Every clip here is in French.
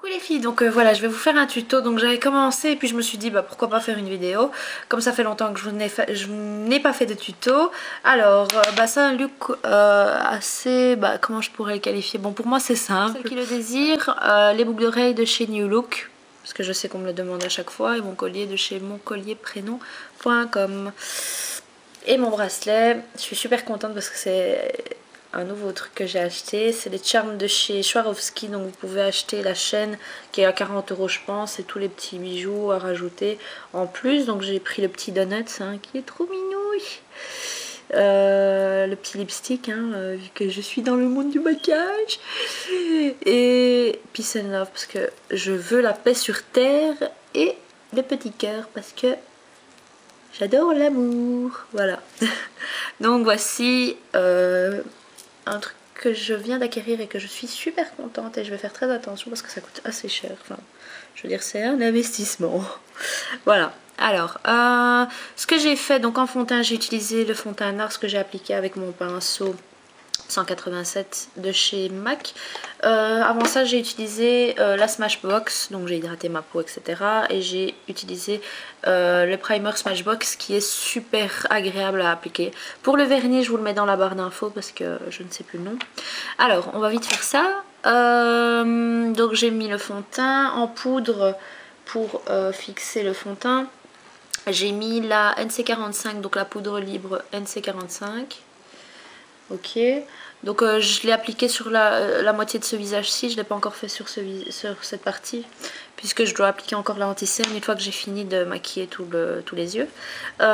Coucou les filles, donc voilà, je vais vous faire un tuto. Donc j'avais commencé et puis je me suis dit bah pourquoi pas faire une vidéo. Comme ça fait longtemps que je n'ai pas fait de tuto. Alors bah c'est un look assez, bah comment je pourrais le qualifier. Bon, pour moi c'est simple. Ceux qui le désirent, les boucles d'oreilles de chez New Look, parce que je sais qu'on me le demande à chaque fois, et mon collier de chez moncollierprénom.com. Et mon bracelet, je suis super contente parce que c'est un nouveau truc que j'ai acheté. C'est les charms de chez Swarovski. Donc vous pouvez acheter la chaîne qui est à 40 € je pense. Et tous les petits bijoux à rajouter en plus. Donc j'ai pris le petit donut hein, qui est trop mignon. Le petit lipstick vu que je suis dans le monde du maquillage. Et peace and love parce que je veux la paix sur terre. Et le petit cœur parce que j'adore l'amour, voilà. Donc voici un truc que je viens d'acquérir et que je suis super contente et je vais faire très attention parce que ça coûte assez cher. Enfin, je veux dire, c'est un investissement. Voilà. Alors, ce que j'ai fait, donc en fond de teint, j'ai utilisé le fond de teint Nars que j'ai appliqué avec mon pinceau 187 de chez MAC. Avant ça j'ai utilisé la Smashbox, donc j'ai hydraté ma peau etc. Et j'ai utilisé le primer Smashbox qui est super agréable à appliquer. Pour le vernis je vous le mets dans la barre d'infos parce que je ne sais plus le nom. Alors on va vite faire ça. Donc j'ai mis le fond de teint en poudre pour fixer le fond de teint. J'ai mis la NC45, donc la poudre libre NC45. Ok, donc je l'ai appliqué sur la moitié de ce visage-ci, je ne l'ai pas encore fait sur cette partie, puisque je dois appliquer encore la anti-cerne une fois que j'ai fini de maquiller tous les yeux.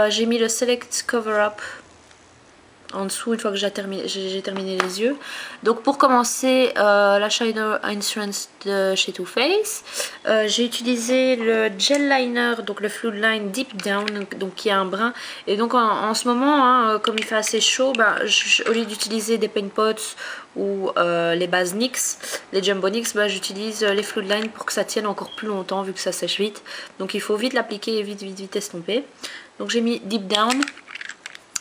J'ai mis le Select Cover Up en dessous une fois que j'ai terminé les yeux. Donc pour commencer, la Shiner Insurance de chez Too Faced. J'ai utilisé le gel liner, donc le Fluid Line Deep Down, donc qui est un brun. Et donc en ce moment, comme il fait assez chaud, au lieu d'utiliser des paint pots ou les bases NYX, les Jumbo NYX, j'utilise les Fluid Line pour que ça tienne encore plus longtemps vu que ça sèche vite. Donc il faut vite l'appliquer et vite estomper. Donc j'ai mis Deep Down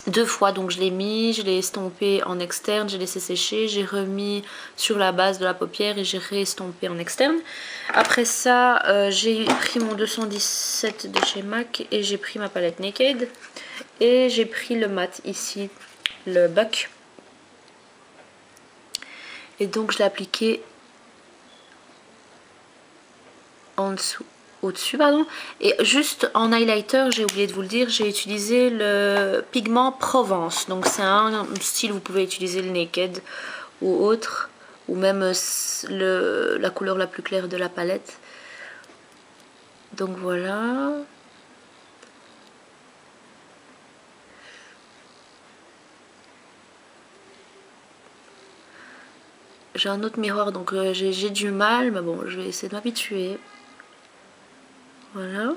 deux fois, donc je l'ai mis, je l'ai estompé en externe, j'ai laissé sécher, j'ai remis sur la base de la paupière et j'ai réestompé en externe. Après ça, j'ai pris mon 217 de chez MAC et j'ai pris ma palette Naked et j'ai pris le mat ici, le Buck. Et donc je l'ai appliqué en dessous. Au-dessus pardon, et juste en highlighter j'ai oublié de vous le dire, j'ai utilisé le pigment Provence, donc c'est un style, vous pouvez utiliser le Naked ou autre, ou même la couleur la plus claire de la palette. Donc voilà, j'ai un autre miroir donc j'ai du mal, mais bon je vais essayer de m'habituer. Voilà.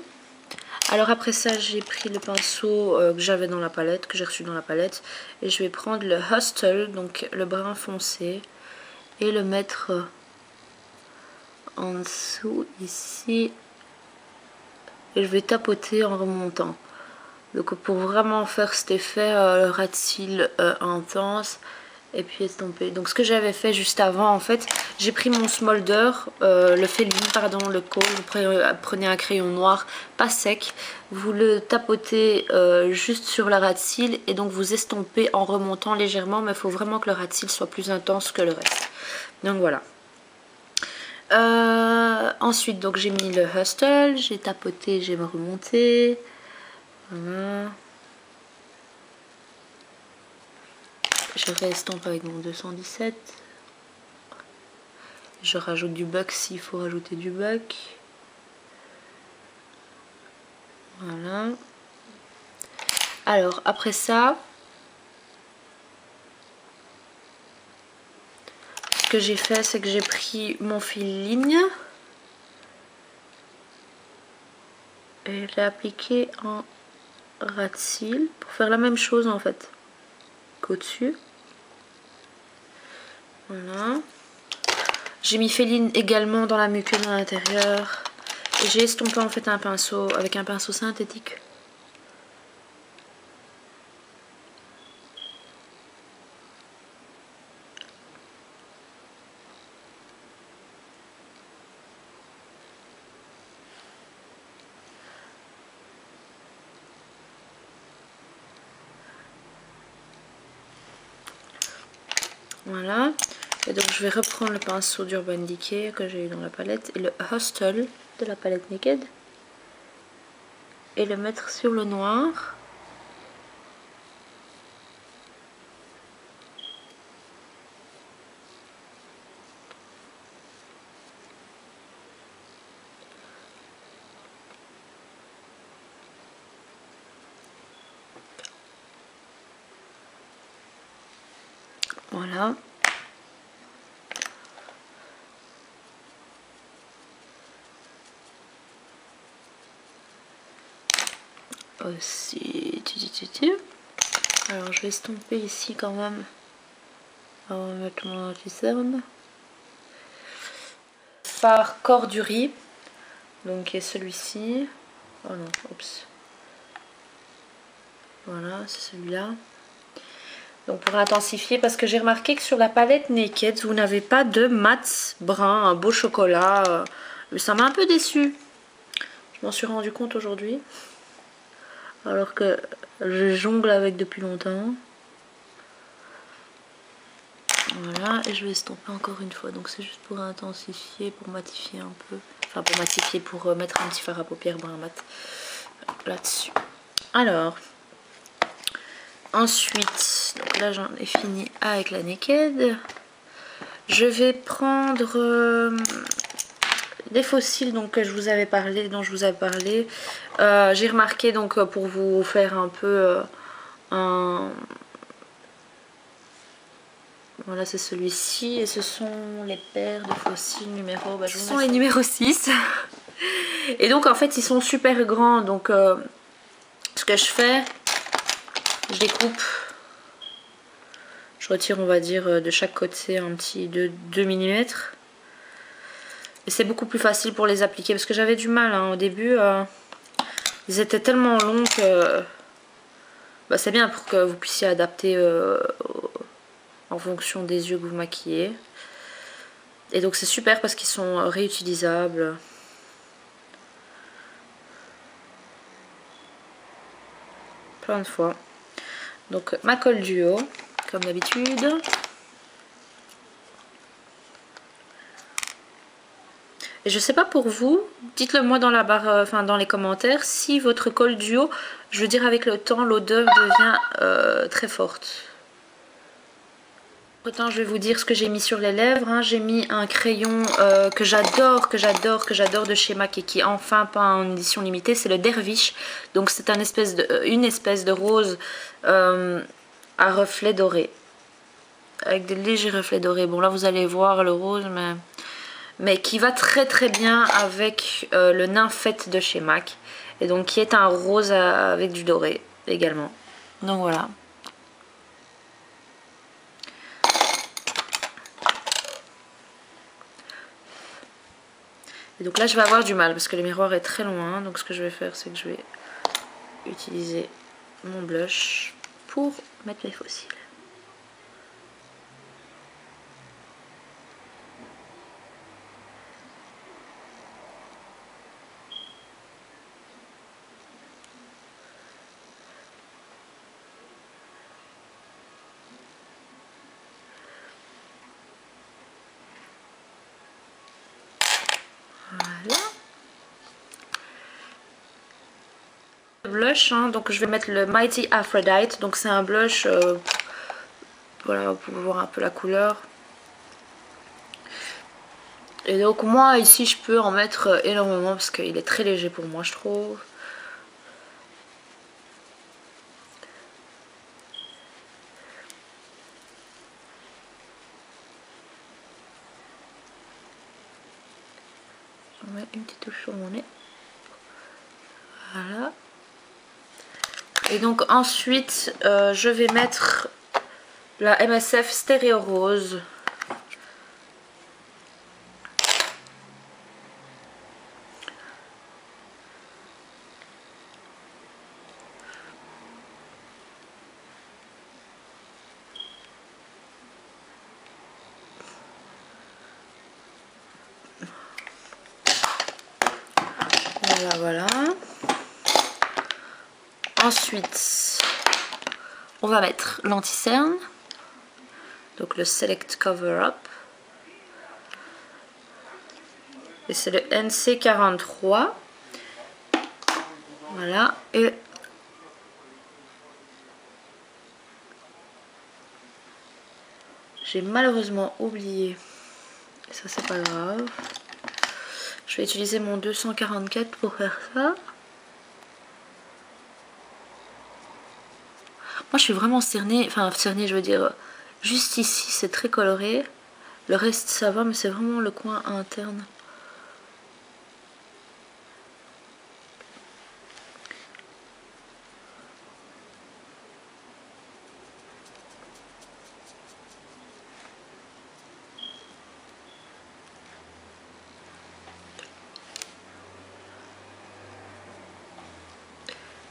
Alors après ça j'ai pris le pinceau que j'avais dans la palette, que j'ai reçu dans la palette, et je vais prendre le Hustle, donc le brun foncé, et le mettre en dessous ici, et je vais tapoter en remontant. Donc pour vraiment faire cet effet ras de cils intense et puis estomper. Donc ce que j'avais fait juste avant, en fait, j'ai pris mon smolder, le failing, pardon, le kohl. Vous prenez un crayon noir, pas sec, vous le tapotez juste sur la ras de cils et donc vous estompez en remontant légèrement, mais il faut vraiment que le ras de cils soit plus intense que le reste. Donc voilà. Ensuite, donc j'ai mis le Hustle, j'ai tapoté, j'ai remonté. Voilà. Je réestompe avec mon 217. Je rajoute du buck s'il faut rajouter du buck. Voilà. Alors après ça, ce que j'ai fait, c'est que j'ai pris mon fil ligne et je l'ai appliqué en ras de cils pour faire la même chose en fait qu'au-dessus. Voilà. J'ai mis féline également dans la muqueuse à l'intérieur. Et j'ai estompé en fait un pinceau avec un pinceau synthétique. Voilà. Et donc je vais reprendre le pinceau d'Urban Decay que j'ai eu dans la palette et le Hostel de la palette Naked et le mettre sur le noir. Voilà. Aussi, alors je vais estomper ici quand même. On va mettre mon anti-cerne. Fard Corps du Riz, donc qui est celui-ci. Oh non, oups. Voilà, c'est celui-là. Donc pour intensifier, parce que j'ai remarqué que sur la palette Naked, vous n'avez pas de mat brun, un beau chocolat. Ça m'a un peu déçue. Je m'en suis rendu compte aujourd'hui. Alors que je jongle avec depuis longtemps. Voilà, et je vais estomper encore une fois. Donc c'est juste pour intensifier, pour matifier un peu. Enfin pour matifier, pour mettre un petit fard à paupières brun mat là-dessus. Alors, ensuite, donc là j'en ai fini avec la Naked. Je vais prendre des fossiles donc, que je vous avais parlé, dont je vous avais parlé. J'ai remarqué donc pour vous faire un peu un... Voilà, c'est celui-ci et ce sont les paires de fossiles numéro... ce sont les numéros 6. Et donc en fait ils sont super grands, donc ce que je fais, je les coupe. Je retire on va dire de chaque côté un petit 2 mm. Et c'est beaucoup plus facile pour les appliquer parce que j'avais du mal hein, au début. Ils étaient tellement longs que bah, c'est bien pour que vous puissiez adapter en fonction des yeux que vous maquillez. Et donc c'est super parce qu'ils sont réutilisables. Plein de fois. Donc ma colle duo, comme d'habitude. Et je sais pas pour vous, dites-le moi dans la barre, dans les commentaires, si votre colle duo, je veux dire avec le temps, l'odeur devient très forte. Autant je vais vous dire ce que j'ai mis sur les lèvres. Hein. J'ai mis un crayon que j'adore de chez MAC et qui est enfin pas en édition limitée. C'est le Dervish. Donc c'est une espèce de rose à reflets dorés. Avec des légers reflets dorés. Bon là vous allez voir le rose mais qui va très bien avec le Nymphette de chez MAC. Et donc qui est un rose avec du doré également. Donc voilà. Et donc là je vais avoir du mal parce que le miroir est très loin. Donc ce que je vais faire c'est que je vais utiliser mon blush pour mettre mes fossiles. Voilà. Blush, hein, donc je vais mettre le Mighty Aphrodite, donc c'est un blush, voilà, vous pouvez voir un peu la couleur. Et donc moi ici je peux en mettre énormément parce qu'il est très léger pour moi je trouve. On met une petite touche sur mon nez. Voilà. Et donc ensuite je vais mettre la MSF Stéréo Rose. Voilà. Ensuite, on va mettre l'anti-cerne. Donc le Select Cover Up. Et c'est le NC43. Voilà. Et j'ai malheureusement oublié. Ça c'est pas grave. Je vais utiliser mon 244 pour faire ça. Moi je suis vraiment cernée, enfin cernée je veux dire, juste ici c'est très coloré. Le reste ça va mais c'est vraiment le coin interne.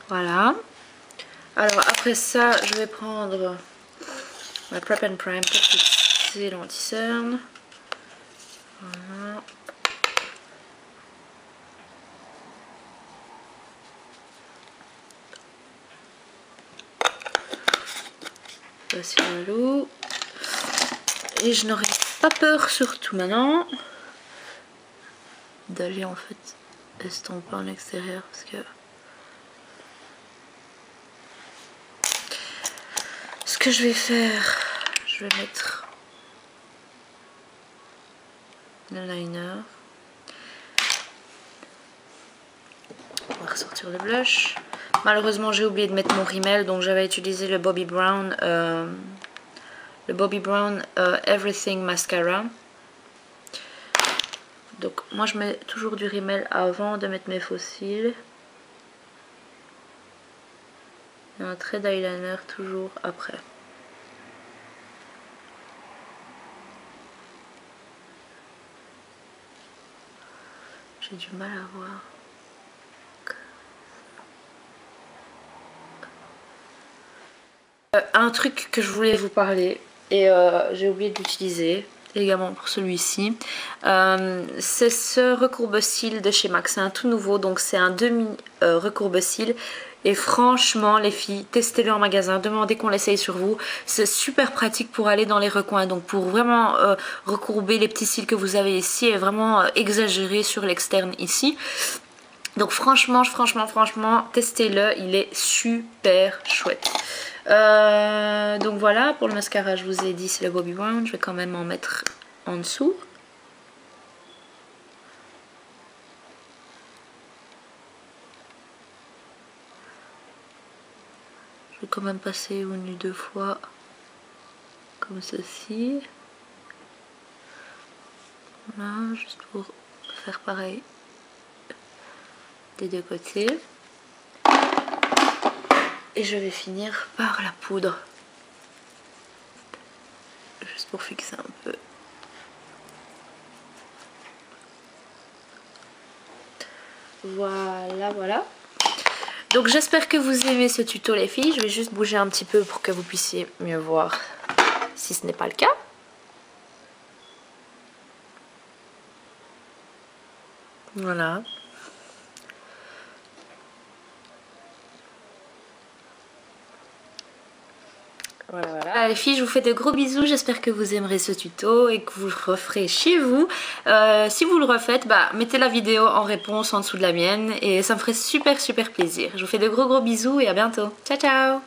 Voilà. Alors après ça, je vais prendre ma Prep and Prime pour fixer l'anti-cerne. Voilà. Voici le loup. Et je n'aurai pas peur surtout maintenant d'aller en fait estomper en extérieur parce que ce que je vais faire, je vais mettre le liner. On va ressortir le blush. Malheureusement j'ai oublié de mettre mon rímel, donc j'avais utilisé le Bobbi Brown Everything Mascara. Donc moi je mets toujours du rímel avant de mettre mes faux cils. Et un trait d'eyeliner toujours après. J'ai du mal à voir. Un truc que je voulais vous parler et j'ai oublié d'utiliser également pour celui-ci, c'est ce recourbe-cils de chez MAC. C'est un tout nouveau, donc c'est un demi recourbe-cils. Et franchement les filles, testez-le en magasin, demandez qu'on l'essaye sur vous. C'est super pratique pour aller dans les recoins, donc pour vraiment recourber les petits cils que vous avez ici et vraiment exagérer sur l'externe ici. Donc franchement, testez-le, il est super chouette. Donc voilà, pour le mascara je vous ai dit c'est le Bobbi Brown, je vais quand même en mettre en dessous. Je vais quand même passer une ou deux fois comme ceci. Voilà, juste pour faire pareil des deux côtés. Et je vais finir par la poudre. Juste pour fixer un peu. Voilà, voilà. Donc j'espère que vous aimez ce tuto les filles. Je vais juste bouger un petit peu pour que vous puissiez mieux voir si ce n'est pas le cas. Voilà. Voilà, les filles, je vous fais de gros bisous, j'espère que vous aimerez ce tuto et que vous le referez chez vous. Si vous le refaites, mettez la vidéo en réponse en dessous de la mienne et ça me ferait super plaisir. Je vous fais de gros bisous et à bientôt. Ciao ciao.